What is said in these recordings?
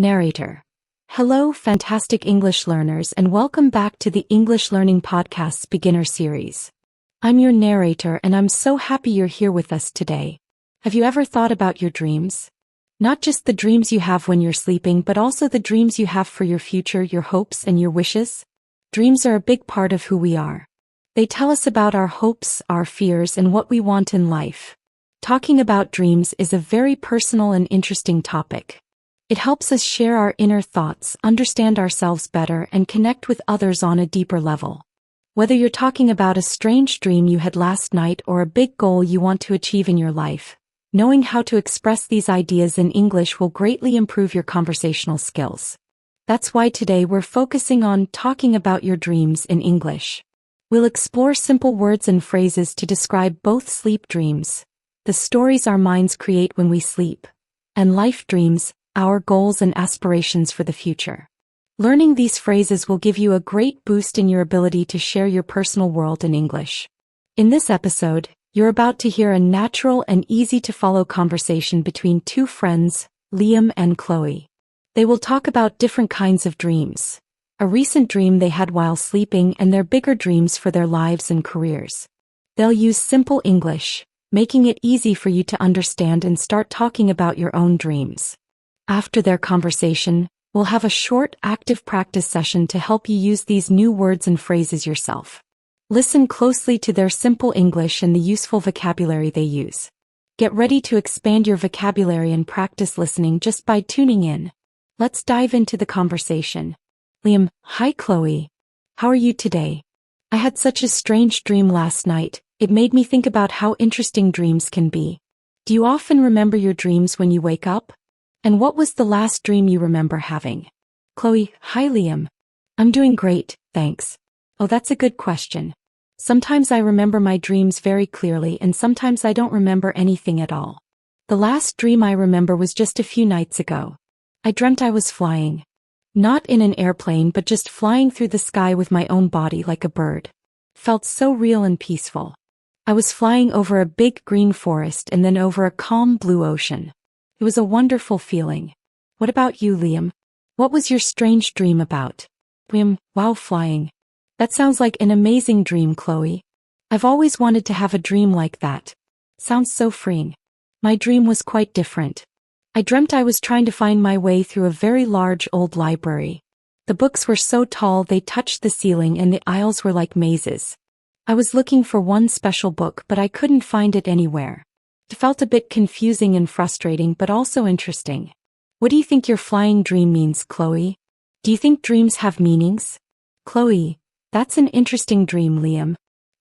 Narrator. Hello, fantastic English learners, and welcome back to the English Learning Podcast's beginner series. I'm your narrator, and I'm so happy you're here with us today. Have you ever thought about your dreams? Not just the dreams you have when you're sleeping, but also the dreams you have for your future, your hopes and your wishes? Dreams are a big part of who we are. They tell us about our hopes, our fears, and what we want in life. Talking about dreams is a very personal and interesting topic. It helps us share our inner thoughts, understand ourselves better, and connect with others on a deeper level. Whether you're talking about a strange dream you had last night or a big goal you want to achieve in your life, knowing how to express these ideas in English will greatly improve your conversational skills. That's why today we're focusing on talking about your dreams in English. We'll explore simple words and phrases to describe both sleep dreams, the stories our minds create when we sleep, and life dreams, our goals and aspirations for the future. Learning these phrases will give you a great boost in your ability to share your personal world in English. In this episode, you're about to hear a natural and easy-to-follow conversation between two friends, Liam and Chloe. They will talk about different kinds of dreams, a recent dream they had while sleeping, and their bigger dreams for their lives and careers. They'll use simple English, making it easy for you to understand and start talking about your own dreams. After their conversation, we'll have a short, active practice session to help you use these new words and phrases yourself. Listen closely to their simple English and the useful vocabulary they use. Get ready to expand your vocabulary and practice listening just by tuning in. Let's dive into the conversation. Liam: Hi Chloe. How are you today? I had such a strange dream last night. It made me think about how interesting dreams can be. Do you often remember your dreams when you wake up? And what was the last dream you remember having? Chloe: Hi Liam. I'm doing great, thanks. Oh, that's a good question. Sometimes I remember my dreams very clearly and sometimes I don't remember anything at all. The last dream I remember was just a few nights ago. I dreamt I was flying. Not in an airplane, but just flying through the sky with my own body like a bird. Felt so real and peaceful. I was flying over a big green forest and then over a calm blue ocean. It was a wonderful feeling. What about you, Liam? What was your strange dream about? Liam: Wow, flying. That sounds like an amazing dream, Chloe. I've always wanted to have a dream like that. Sounds so freeing. My dream was quite different. I dreamt I was trying to find my way through a very large old library. The books were so tall they touched the ceiling and the aisles were like mazes. I was looking for one special book, but I couldn't find it anywhere. It felt a bit confusing and frustrating, but also interesting. What do you think your flying dream means, Chloe? Do you think dreams have meanings? Chloe: That's an interesting dream, Liam.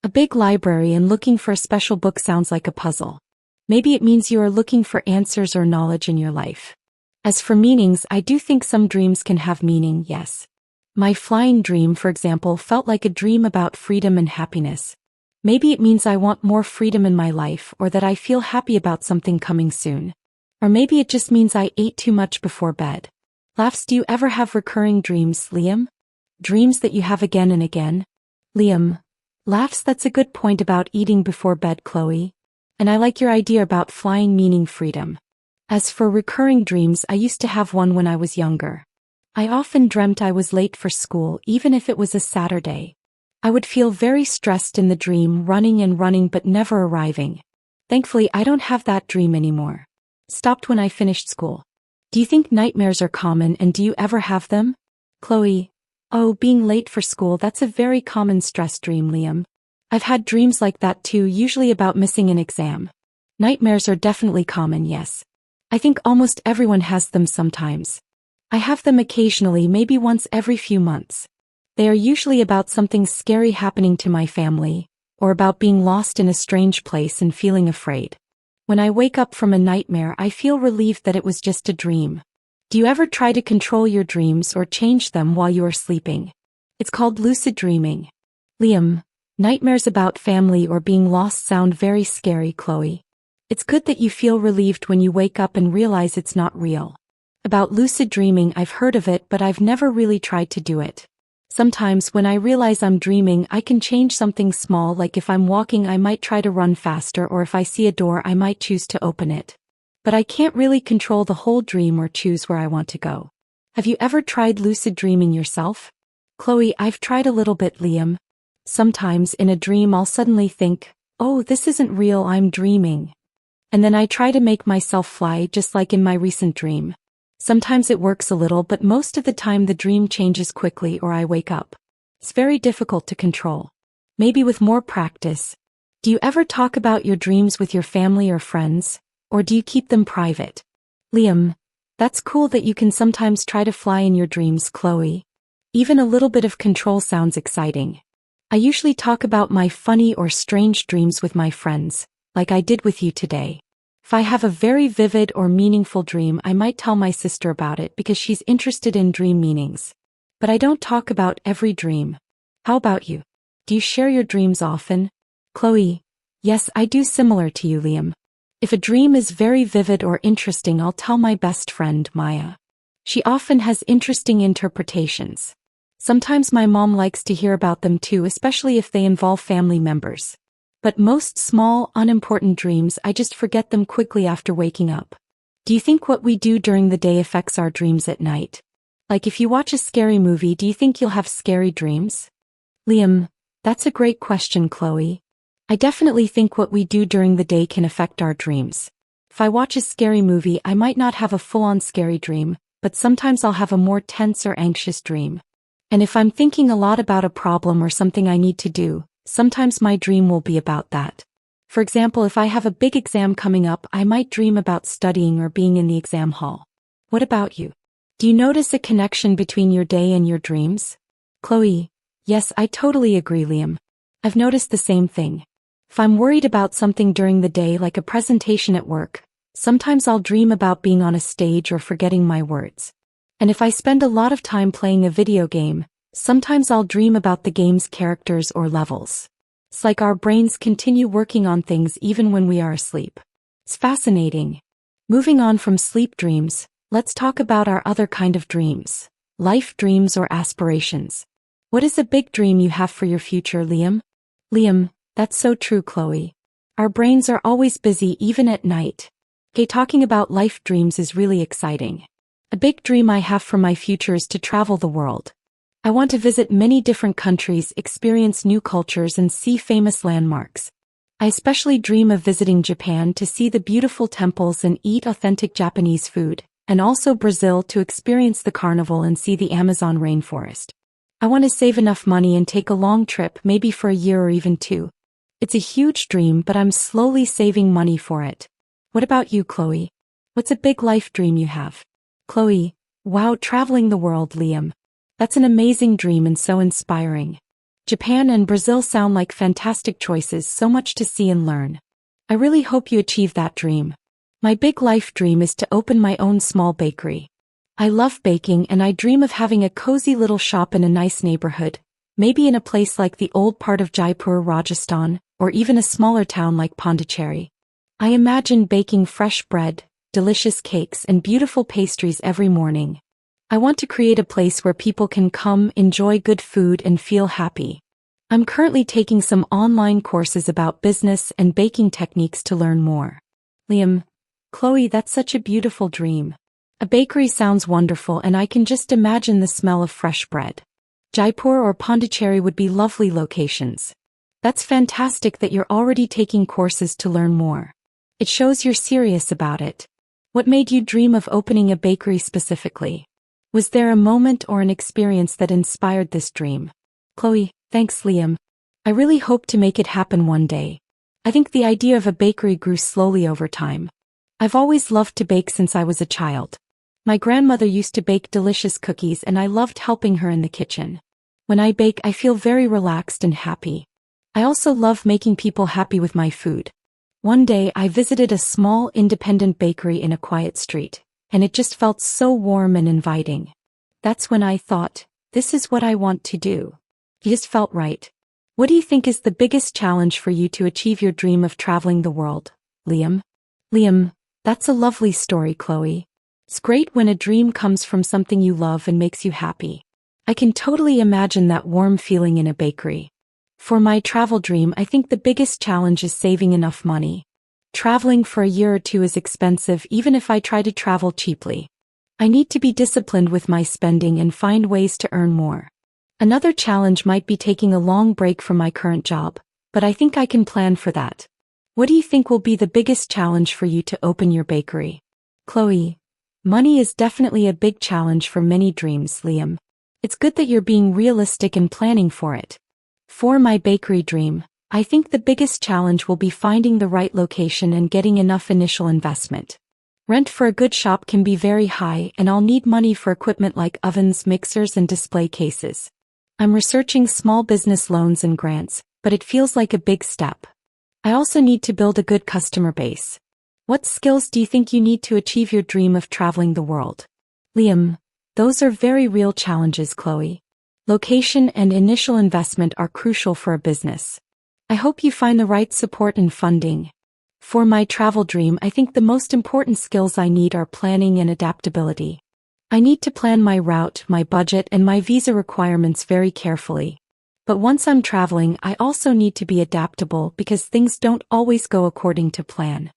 A big library and looking for a special book sounds like a puzzle. Maybe it means you are looking for answers or knowledge in your life. As for meanings, I do think some dreams can have meaning, yes. My flying dream, for example, felt like a dream about freedom and happiness. Maybe it means I want more freedom in my life or that I feel happy about something coming soon. Or maybe it just means I ate too much before bed. Laughs: Do you ever have recurring dreams, Liam? Dreams that you have again and again? Liam: Laughs: That's a good point about eating before bed, Chloe. And I like your idea about flying meaning freedom. As for recurring dreams, I used to have one when I was younger. I often dreamt I was late for school, even if it was a Saturday. I would feel very stressed in the dream, running and running but never arriving. Thankfully, I don't have that dream anymore. Stopped when I finished school. Do you think nightmares are common, and do you ever have them? Chloe: Oh, being late for school, that's a very common stress dream, Liam. I've had dreams like that too, usually about missing an exam. Nightmares are definitely common, yes. I think almost everyone has them sometimes. I have them occasionally, maybe once every few months. They are usually about something scary happening to my family, or about being lost in a strange place and feeling afraid. When I wake up from a nightmare, I feel relieved that it was just a dream. Do you ever try to control your dreams or change them while you are sleeping? It's called lucid dreaming. Liam: Nightmares about family or being lost sound very scary, Chloe. It's good that you feel relieved when you wake up and realize it's not real. About lucid dreaming, I've heard of it, but I've never really tried to do it. Sometimes when I realize I'm dreaming, I can change something small, like if I'm walking I might try to run faster, or if I see a door I might choose to open it. But I can't really control the whole dream or choose where I want to go. Have you ever tried lucid dreaming yourself? Chloe, I've tried a little bit, Liam. Sometimes in a dream I'll suddenly think, oh, this isn't real, I'm dreaming. And then I try to make myself fly just like in my recent dream. Sometimes it works a little, but most of the time the dream changes quickly or I wake up. It's very difficult to control. Maybe with more practice. Do you ever talk about your dreams with your family or friends, or do you keep them private? Liam, that's cool that you can sometimes try to fly in your dreams, Chloe. Even a little bit of control sounds exciting. I usually talk about my funny or strange dreams with my friends, like I did with you today. If I have a very vivid or meaningful dream, I might tell my sister about it because she's interested in dream meanings. But I don't talk about every dream. How about you? Do you share your dreams often? Chloe, yes, I do, similar to you, Liam. If a dream is very vivid or interesting, I'll tell my best friend, Maya. She often has interesting interpretations. Sometimes my mom likes to hear about them too, especially if they involve family members. But most small, unimportant dreams, I just forget them quickly after waking up. Do you think what we do during the day affects our dreams at night? Like if you watch a scary movie, do you think you'll have scary dreams? Liam, that's a great question, Chloe. I definitely think what we do during the day can affect our dreams. If I watch a scary movie, I might not have a full-on scary dream, but sometimes I'll have a more tense or anxious dream. And if I'm thinking a lot about a problem or something I need to do, sometimes my dream will be about that. For example, if I have a big exam coming up, I might dream about studying or being in the exam hall. What about you? Do you notice a connection between your day and your dreams? Chloe, yes, I totally agree, Liam. I've noticed the same thing. If I'm worried about something during the day, like a presentation at work, sometimes I'll dream about being on a stage or forgetting my words. And if I spend a lot of time playing a video game, sometimes I'll dream about the game's characters or levels. It's like our brains continue working on things even when we are asleep. It's fascinating. Moving on from sleep dreams, let's talk about our other kind of dreams, life dreams or aspirations. What is a big dream you have for your future, Liam? Liam, that's so true, Chloe. Our brains are always busy even at night. Okay, talking about life dreams is really exciting. A big dream I have for my future is to travel the world. I want to visit many different countries, experience new cultures, and see famous landmarks. I especially dream of visiting Japan to see the beautiful temples and eat authentic Japanese food, and also Brazil to experience the carnival and see the Amazon rainforest. I want to save enough money and take a long trip, maybe for a year or even 2. It's a huge dream, but I'm slowly saving money for it. What about you, Chloe? What's a big life dream you have? Chloe, wow, traveling the world, Liam. That's an amazing dream and so inspiring. Japan and Brazil sound like fantastic choices, so much to see and learn. I really hope you achieve that dream. My big life dream is to open my own small bakery. I love baking and I dream of having a cozy little shop in a nice neighborhood, maybe in a place like the old part of Jaipur, Rajasthan, or even a smaller town like Pondicherry. I imagine baking fresh bread, delicious cakes, and beautiful pastries every morning. I want to create a place where people can come, enjoy good food, and feel happy. I'm currently taking some online courses about business and baking techniques to learn more. Liam, Chloe, that's such a beautiful dream. A bakery sounds wonderful and I can just imagine the smell of fresh bread. Jaipur or Pondicherry would be lovely locations. That's fantastic that you're already taking courses to learn more. It shows you're serious about it. What made you dream of opening a bakery specifically? Was there a moment or an experience that inspired this dream? Chloe, thanks, Liam. I really hope to make it happen one day. I think the idea of a bakery grew slowly over time. I've always loved to bake since I was a child. My grandmother used to bake delicious cookies and I loved helping her in the kitchen. When I bake, I feel very relaxed and happy. I also love making people happy with my food. One day I visited a small independent bakery in a quiet street, and it just felt so warm and inviting. That's when I thought, this is what I want to do. It just felt right. What do you think is the biggest challenge for you to achieve your dream of traveling the world, Liam? Liam, that's a lovely story, Chloe. It's great when a dream comes from something you love and makes you happy. I can totally imagine that warm feeling in a bakery. For my travel dream, I think the biggest challenge is saving enough money. Traveling for a year or 2 is expensive even if I try to travel cheaply. I need to be disciplined with my spending and find ways to earn more. Another challenge might be taking a long break from my current job, but I think I can plan for that. What do you think will be the biggest challenge for you to open your bakery? Chloe. Money is definitely a big challenge for many dreams, Liam. It's good that you're being realistic and planning for it. For my bakery dream, I think the biggest challenge will be finding the right location and getting enough initial investment. Rent for a good shop can be very high, and I'll need money for equipment like ovens, mixers, and display cases. I'm researching small business loans and grants, but it feels like a big step. I also need to build a good customer base. What skills do you think you need to achieve your dream of traveling the world? Liam. Those are very real challenges, Chloe. Location and initial investment are crucial for a business. I hope you find the right support and funding. For my travel dream, I think the most important skills I need are planning and adaptability. I need to plan my route, my budget, and my visa requirements very carefully. But once I'm traveling, I also need to be adaptable because things don't always go according to plan.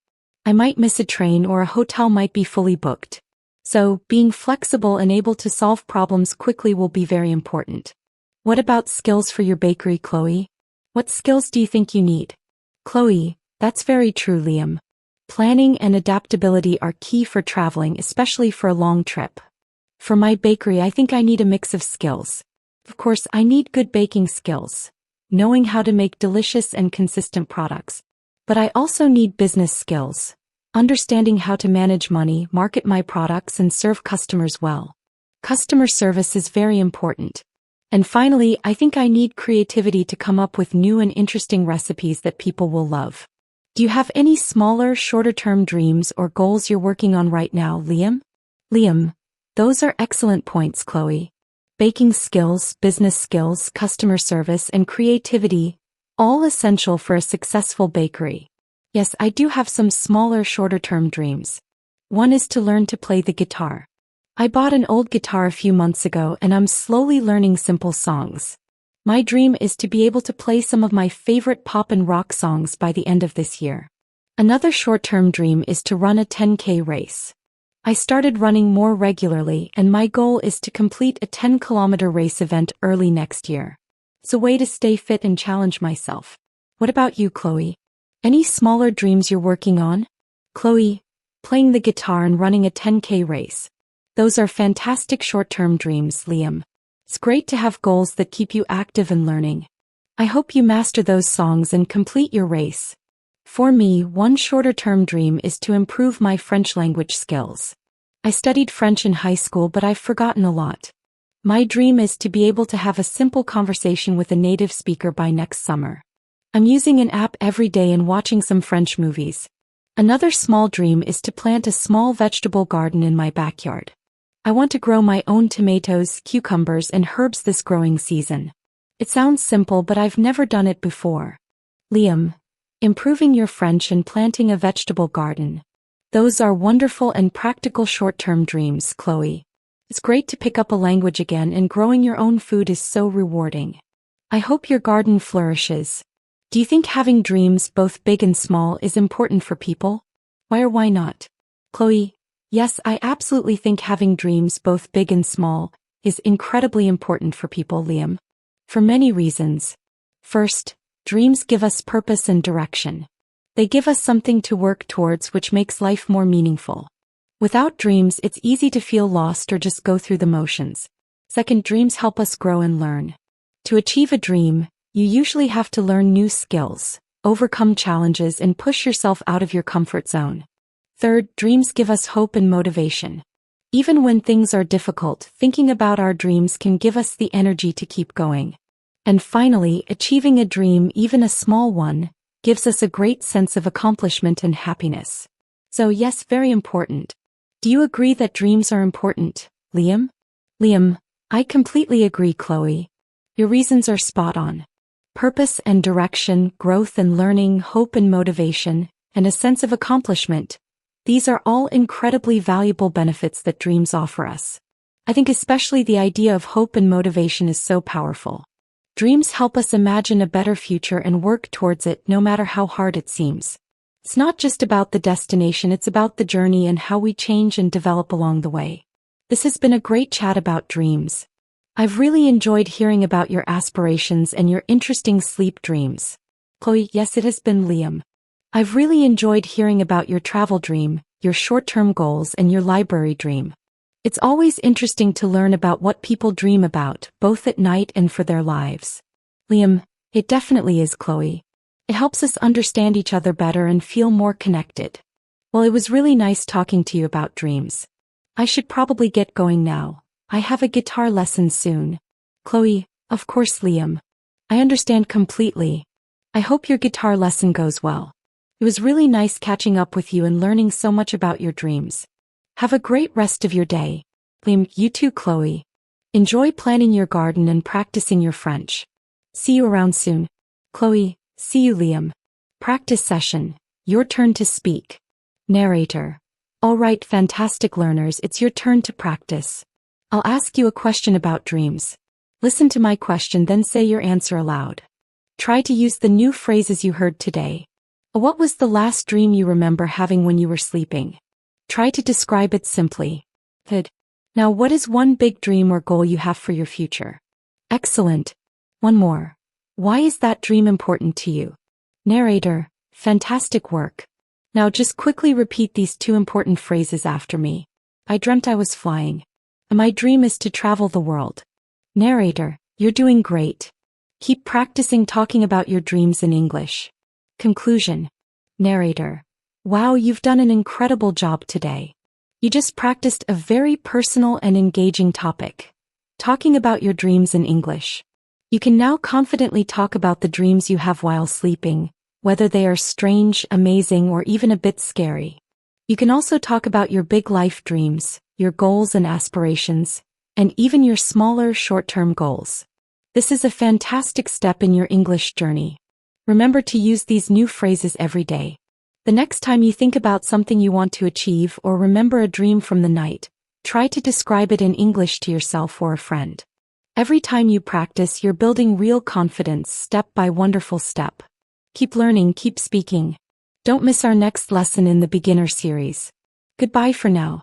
I might miss a train or a hotel might be fully booked. So, being flexible and able to solve problems quickly will be very important. What about skills for your bakery, Chloe? What skills do you think you need? Chloe. That's very true, Liam. Planning and adaptability are key for traveling, especially for a long trip. For my bakery, I think I need a mix of skills. Of course, I need good baking skills, knowing how to make delicious and consistent products. But I also need business skills, understanding how to manage money, market my products, and serve customers well. Customer service is very important. And finally, I think I need creativity to come up with new and interesting recipes that people will love. Do you have any smaller, shorter-term dreams or goals you're working on right now, Liam? Liam. Those are excellent points, Chloe. Baking skills, business skills, customer service, and creativity, all essential for a successful bakery. Yes, I do have some smaller, shorter-term dreams. One is to learn to play the guitar. I bought an old guitar a few months ago and I'm slowly learning simple songs. My dream is to be able to play some of my favorite pop and rock songs by the end of this year. Another short-term dream is to run a 10K race. I started running more regularly and my goal is to complete a 10-kilometer race event early next year. It's a way to stay fit and challenge myself. What about you, Chloe? Any smaller dreams you're working on? Chloe. Playing the guitar and running a 10K race. Those are fantastic short-term dreams, Liam. It's great to have goals that keep you active and learning. I hope you master those songs and complete your race. For me, one shorter-term dream is to improve my French language skills. I studied French in high school, but I've forgotten a lot. My dream is to be able to have a simple conversation with a native speaker by next summer. I'm using an app every day and watching some French movies. Another small dream is to plant a small vegetable garden in my backyard. I want to grow my own tomatoes, cucumbers, and herbs this growing season. It sounds simple, but I've never done it before. Liam. Improving your French and planting a vegetable garden. Those are wonderful and practical short-term dreams, Chloe. It's great to pick up a language again, and growing your own food is so rewarding. I hope your garden flourishes. Do you think having dreams, both big and small, is important for people? Why or why not? Chloe. Yes, I absolutely think having dreams, both big and small, is incredibly important for people, Liam. For many reasons. First, dreams give us purpose and direction. They give us something to work towards, which makes life more meaningful. Without dreams, it's easy to feel lost or just go through the motions. Second, dreams help us grow and learn. To achieve a dream, you usually have to learn new skills, overcome challenges, and push yourself out of your comfort zone. Third, dreams give us hope and motivation. Even when things are difficult, thinking about our dreams can give us the energy to keep going. And finally, achieving a dream, even a small one, gives us a great sense of accomplishment and happiness. So yes, very important. Do you agree that dreams are important, Liam? Liam. I completely agree, Chloe. Your reasons are spot on. Purpose and direction, growth and learning, hope and motivation, and a sense of accomplishment. These are all incredibly valuable benefits that dreams offer us. I think especially the idea of hope and motivation is so powerful. Dreams help us imagine a better future and work towards it no matter how hard it seems. It's not just about the destination, it's about the journey and how we change and develop along the way. This has been a great chat about dreams. I've really enjoyed hearing about your aspirations and your interesting sleep dreams. Chloe, yes, it has been Liam. I've really enjoyed hearing about your travel dream, your short-term goals, and your library dream. It's always interesting to learn about what people dream about, both at night and for their lives. Liam, it definitely is, Chloe. It helps us understand each other better and feel more connected. Well, it was really nice talking to you about dreams. I should probably get going now. I have a guitar lesson soon. Chloe, of course, Liam. I understand completely. I hope your guitar lesson goes well. It was really nice catching up with you and learning so much about your dreams. Have a great rest of your day. Liam, you too, Chloe. Enjoy planting your garden and practicing your French. See you around soon. Chloe, see you, Liam. Practice session. Your turn to speak. Narrator. All right, fantastic learners, it's your turn to practice. I'll ask you a question about dreams. Listen to my question, then say your answer aloud. Try to use the new phrases you heard today. What was the last dream you remember having when you were sleeping? Try to describe it simply. Good. Now, what is one big dream or goal you have for your future? Excellent. One more. Why is that dream important to you? Narrator. Fantastic work. Now just quickly repeat these two important phrases after me. I dreamt I was flying. My dream is to travel the world. Narrator. You're doing great. Keep practicing talking about your dreams in English. Conclusion. Narrator. Wow, you've done an incredible job today. You just practiced a very personal and engaging topic. Talking about your dreams in English. You can now confidently talk about the dreams you have while sleeping, whether they are strange, amazing, or even a bit scary. You can also talk about your big life dreams, your goals and aspirations, and even your smaller short-term goals. This is a fantastic step in your English journey. Remember to use these new phrases every day. The next time you think about something you want to achieve or remember a dream from the night, try to describe it in English to yourself or a friend. Every time you practice, you're building real confidence step by wonderful step. Keep learning, keep speaking. Don't miss our next lesson in the beginner series. Goodbye for now.